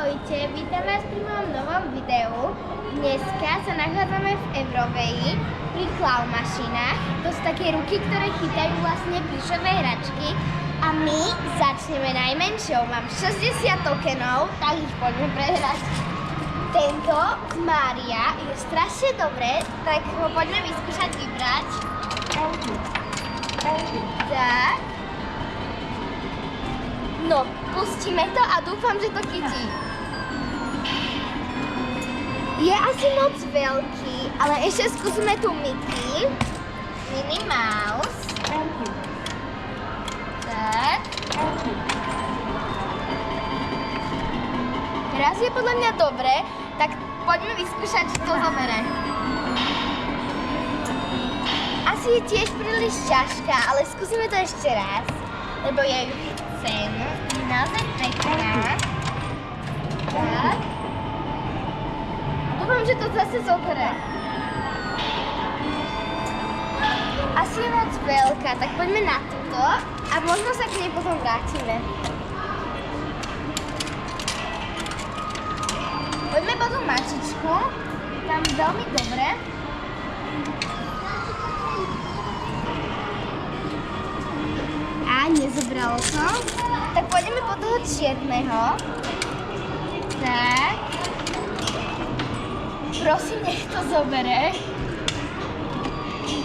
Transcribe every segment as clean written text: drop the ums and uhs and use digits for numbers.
Ahojte, vítam vás pri mojom novom videu. Dneska sa nachádzame v Euroveji pri claw mašinách. To sú také ruky, ktoré chytajú vlastne plyšové hračky. A my začneme najmenšou. Mám 60 tokenov, tak ich poďme prehrať. Tento z Mária je strašne dobré, tak ho poďme vyskúšať vybrať. Tak. No, pustíme to a dúfam, že to chytí. Je asi moc veľký, ale ešte skúsime tu Mickey. Minnie Mouse. Tak. Teraz je podľa mňa dobre, tak poďme vyskúšať, či to zobere. Asi je tiež príliš ťažká, ale skúsime to ešte raz, lebo ja ju chcem. Je naozaj pekná. Tak. Dúfam, že to zase zoberie. Asi je moc veľká, tak poďme na túto a možno sa k nej potom vrátime. Poďme po tú mačičku, tam veľmi dobre. A nezobralo to. Tak pôjdeme po toho čierneho. Tak. Prosím, nech to zobere.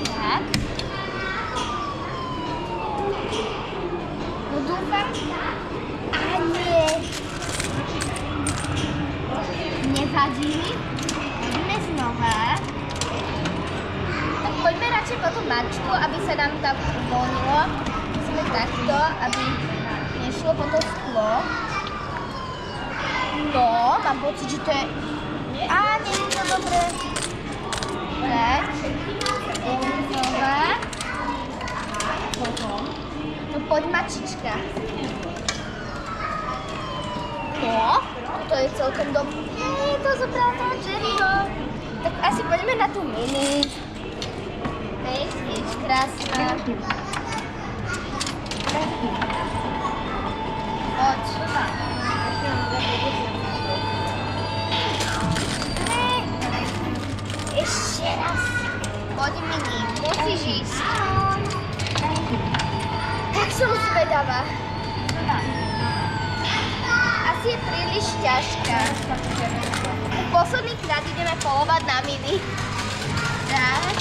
Tak. No dúfam. A nie. Nevadí. Poďme znova. Tak poďme radšej po tú mačku, aby sa nám tak uvoľnilo. Musíme takto, aby nešlo po to sklo. No, mám pocit, že to je... Á, nie je to dobré. Tak. Znova. No poď mačička. No, to je celkom dobré. Nie, to zobrala toho Jerryho. Tak asi poďme na tú Minnie. Hej, tiež krásna. Poď. Ešte raz. Poď, Minnie, musíš ísť. Tak som zvedavá. Asi je príliš ťažká. Posledný krát ideme polovať na Minnie. Tak.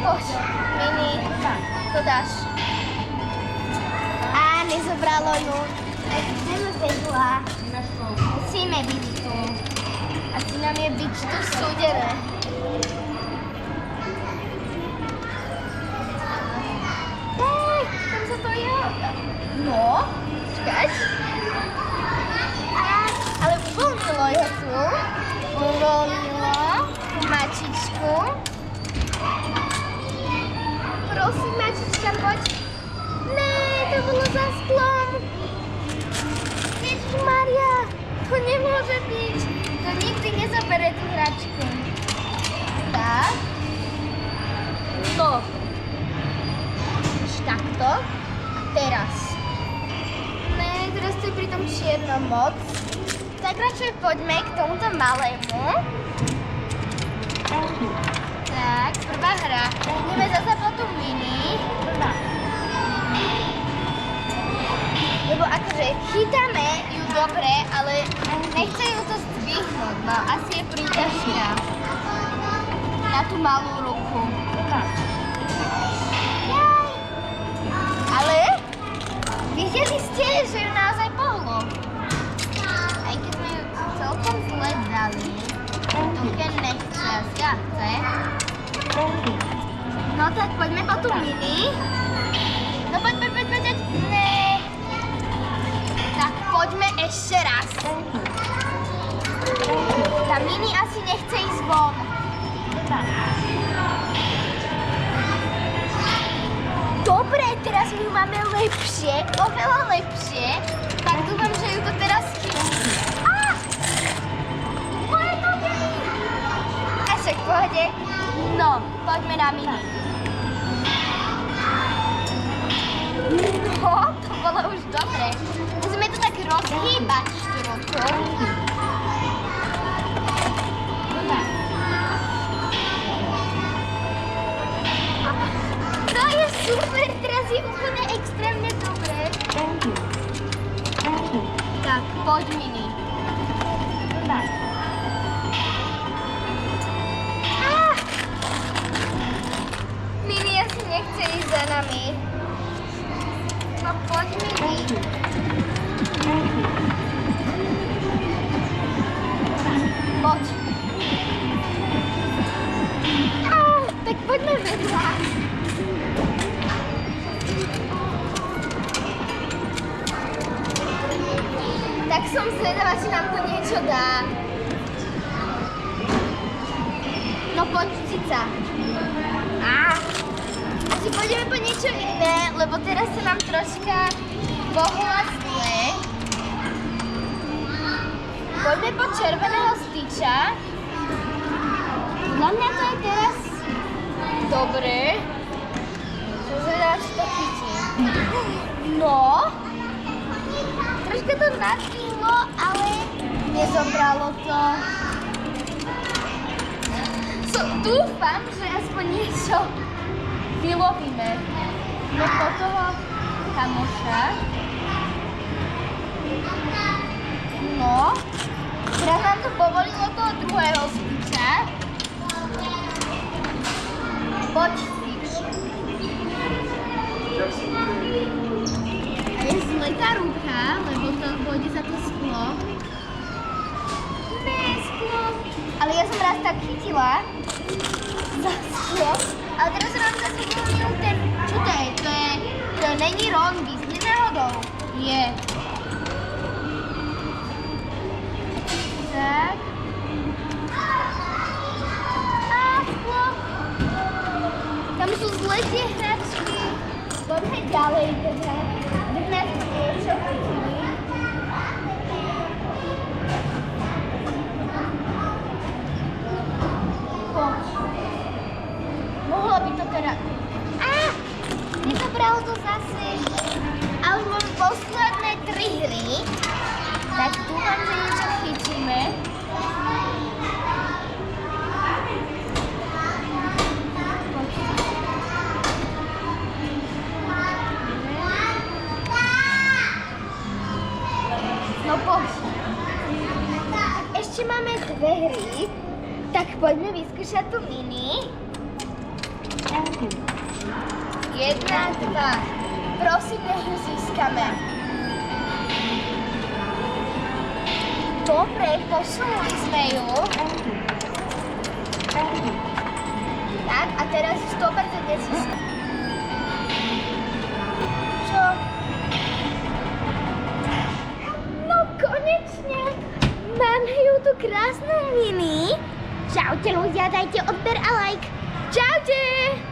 Poď, Minnie, to dáš. Á, nezobralo ju. Tak ideme vedľa. Musíme byť tu. Asi nám je byť tu súdené. Tam sa to je. No, čakať. Ale uvoľnilo je tu. Uvoľnilo mačičku. Prosím, mačička, poď. Ne, to bolo za sklom. Ježišmaria, to nemôže byť. To nikdy nezabere tú hračku. Tak. No. Už takto. A teraz. Ne, teraz to je pri tom čiernom moc. Tak radšej poďme k tomuto malému. Tak, prvá hra. Ideme zase po tú Minnie. Lebo akože chytáme ju dobre, ale nechce ju to zdvihnúť, no asi je príťažná na tú malú ruku. Jaj. Ale videli ste, že ju naozaj pohlo. Aj keď sme ju celkom zle dali, Tuken nechce, asi ja chce. No tak poďme po tú Minnie. No poď. Ne. Tak poďme ešte raz. Tá Minnie asi nechce ísť von. Dobre, teraz my ju máme lepšie, oveľa lepšie. Tak dúfam, že ju to teraz chytí. Moje nohy! A však v pohode. No, poďme na Minnie. No, to bolo už dobre. hýbať štrukou. To je super, teraz je úplne extrémne dobré. Tak, poď Mini. Mini asi nechce ísť za nami. No poď Mini. Poď. Tak poďme vedľa. Tak som zvedavá, či nám to niečo dá. No poď, Cica. Asi pôjdeme po niečo iné, lebo teraz sa nám troška pohla zle. Poďme po červeného Stitcha. Podľa mňa to je teraz dobré. Som zvedavá, či to chytí. No. Troška to nadvihlo, ale nezobralo to. Dúfam, že aspoň niečo vylovíme. No po toho kamoša. No. Teraz nám to povolilo toho druhého Stitcha. Poď, Stitch. A je zletá ruka, lebo to pôjde za to sklo. Ne, sklo. Ale ja som raz tak chytila za sklo, ale teraz som nám zase vyhodil ten... Čo to je? To není Ron Weasley náhodou. Je. Tak. A sklo. Tam sú zle tie hračky. Poďme ďalej teda. Aby nás niečo chytili. Mohlo by to teda... Nezobralo to zase. A už mám posledné 3 hry. Tak dúfam, že niečo chytíme. No poď. Ešte máme 2 hry. Tak poďme vyskúšať tu Mini. 1, 2. Prosím, nech ju získame. Dobre, posunuli sme ju. Tak, a teraz ju 100% získame. Čo? No konečne. Máme ju tu krásnu Mini. Čaute ľudia, dajte odber a like. Čaute!